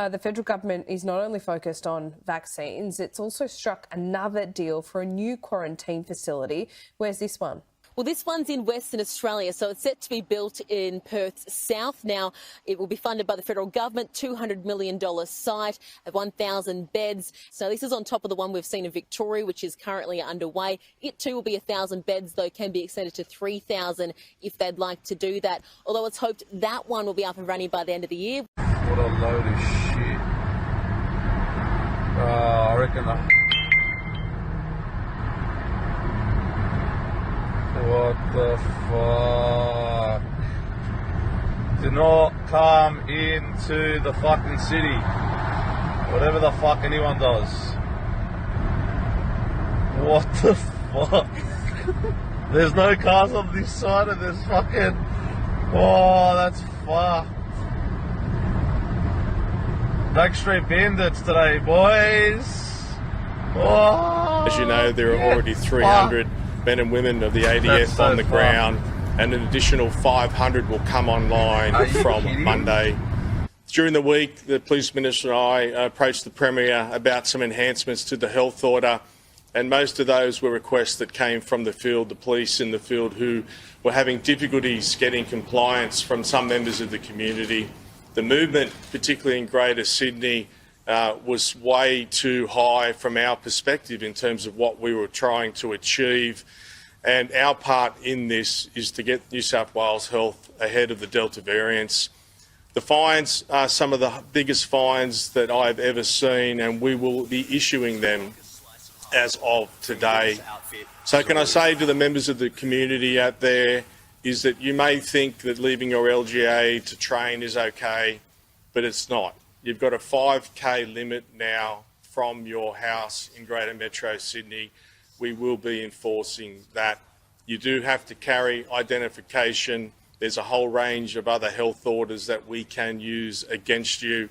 the federal government is not only focused on vaccines, it's also struck another deal for a new quarantine facility. Where's this one? Well, this one's in Western Australia, so it's set to be built in Perth's south. Now, it will be funded by the federal government, $200 million site at 1,000 beds. So this is on top of the one we've seen in Victoria, which is currently underway. It too will be 1,000 beds, though can be extended to 3,000 if they'd like to do that. Although it's hoped that one will be up and running by the end of the year. What a load of shit. I reckon what the fuck? Do not come into the fucking city. Whatever the fuck anyone does. What the fuck? There's no cars on this side and there's fucking... Oh, that's fucked. Backstreet Bandits today, boys. Oh, as you know, there are already 300 men and women of the ADF on the ground, and an additional 500 will come online from Monday. During the week, the Police Minister and I approached the Premier about some enhancements to the health order, and most of those were requests that came from the field, the police in the field, who were having difficulties getting compliance from some members of the community. The movement, particularly in Greater Sydney, was way too high from our perspective in terms of what we were trying to achieve. And our part in this is to get New South Wales Health ahead of the Delta variants. The fines are some of the biggest fines that I've ever seen, and we will be issuing them as of today. So can I say to the members of the community out there is that you may think that leaving your LGA to train is okay, but it's not. You've got a 5K limit now from your house in Greater Metro Sydney. We will be enforcing that. You do have to carry identification. There's a whole range of other health orders that we can use against you.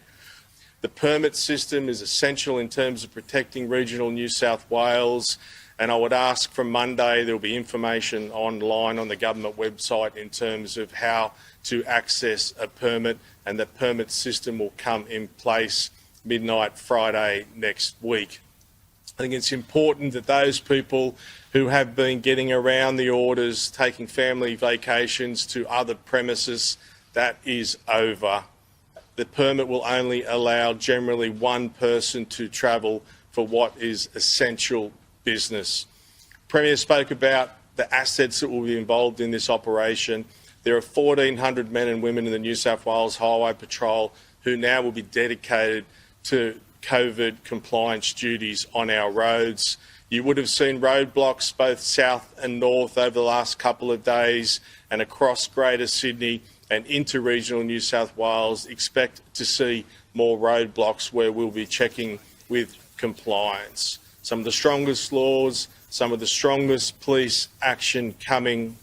The permit system is essential in terms of protecting regional New South Wales. And I would ask from Monday there will be information online on the government website in terms of how to access a permit, and the permit system will come in place midnight Friday next week. I think it's important that those people who have been getting around the orders, taking family vacations to other premises, that is over. The permit will only allow generally one person to travel for what is essential business. Premier spoke about the assets that will be involved in this operation. There are 1,400 men and women in the New South Wales Highway Patrol who now will be dedicated to COVID compliance duties on our roads. You would have seen roadblocks both south and north over the last couple of days, and across Greater Sydney and into regional New South Wales. Expect to see more roadblocks where we'll be checking with compliance. Some of the strongest laws, some of the strongest police action coming.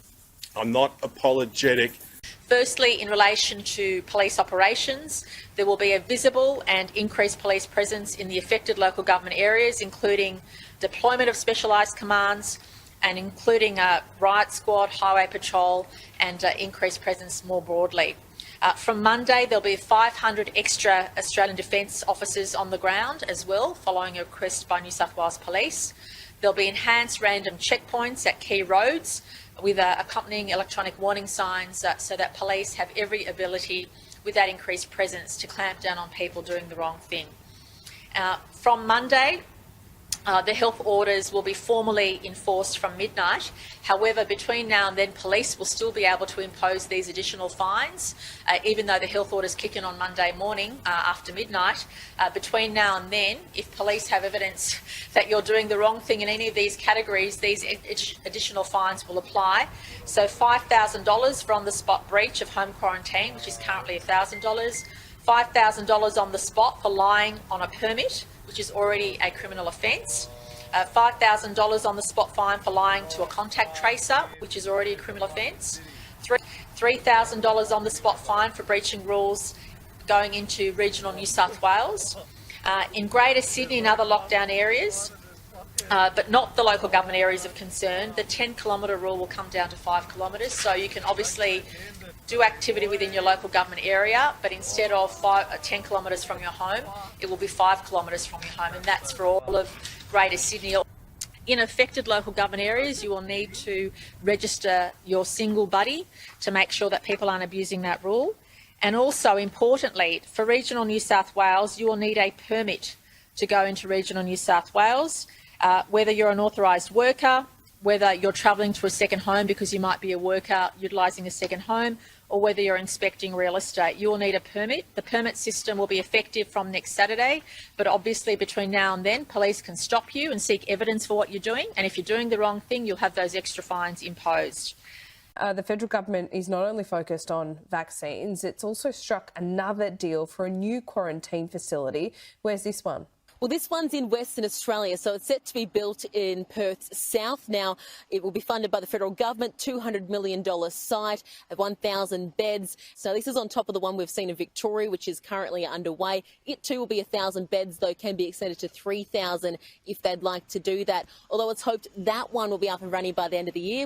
I'm not apologetic. Firstly, in relation to police operations, there will be a visible and increased police presence in the affected local government areas, including deployment of specialised commands and including a riot squad, highway patrol and increased presence more broadly. From Monday, there'll be 500 extra Australian Defence officers on the ground as well, following a request by New South Wales Police. There'll be enhanced random checkpoints at key roads with accompanying electronic warning signs so that police have every ability with that increased presence to clamp down on people doing the wrong thing. From Monday, the health orders will be formally enforced from midnight. However, between now and then, police will still be able to impose these additional fines, even though the health orders kick in on Monday morning after midnight. Between now and then, if police have evidence that you're doing the wrong thing in any of these categories, these additional fines will apply. So $5,000 for on-the-spot breach of home quarantine, which is currently $1,000, $5,000 on the spot for lying on a permit, which is already a criminal offence, $5,000 on the spot fine for lying to a contact tracer, which is already a criminal offence, $3,000 on the spot fine for breaching rules going into regional New South Wales. In Greater Sydney and other lockdown areas, but not the local government areas of concern, the 10-kilometre rule will come down to 5 kilometres. So you can obviously do activity within your local government area, but instead of 10 kilometres from your home, it will be 5 kilometres from your home, and that's for all of Greater Sydney. In affected local government areas, you will need to register your single buddy to make sure that people aren't abusing that rule. And also, importantly, for regional New South Wales, you will need a permit to go into regional New South Wales, whether you're an authorised worker, whether you're travelling to a second home because you might be a worker utilising a second home, or whether you're inspecting real estate. You will need a permit. The permit system will be effective from next Saturday, but obviously between now and then, police can stop you and seek evidence for what you're doing, and if you're doing the wrong thing, you'll have those extra fines imposed. The federal government is not only focused on vaccines, it's also struck another deal for a new quarantine facility. Where's this one? Well, this one's in Western Australia, so it's set to be built in Perth's south. Now, it will be funded by the federal government, $200 million site of 1,000 beds. So this is on top of the one we've seen in Victoria, which is currently underway. It too will be 1,000 beds, though can be extended to 3,000 if they'd like to do that. Although it's hoped that one will be up and running by the end of the year.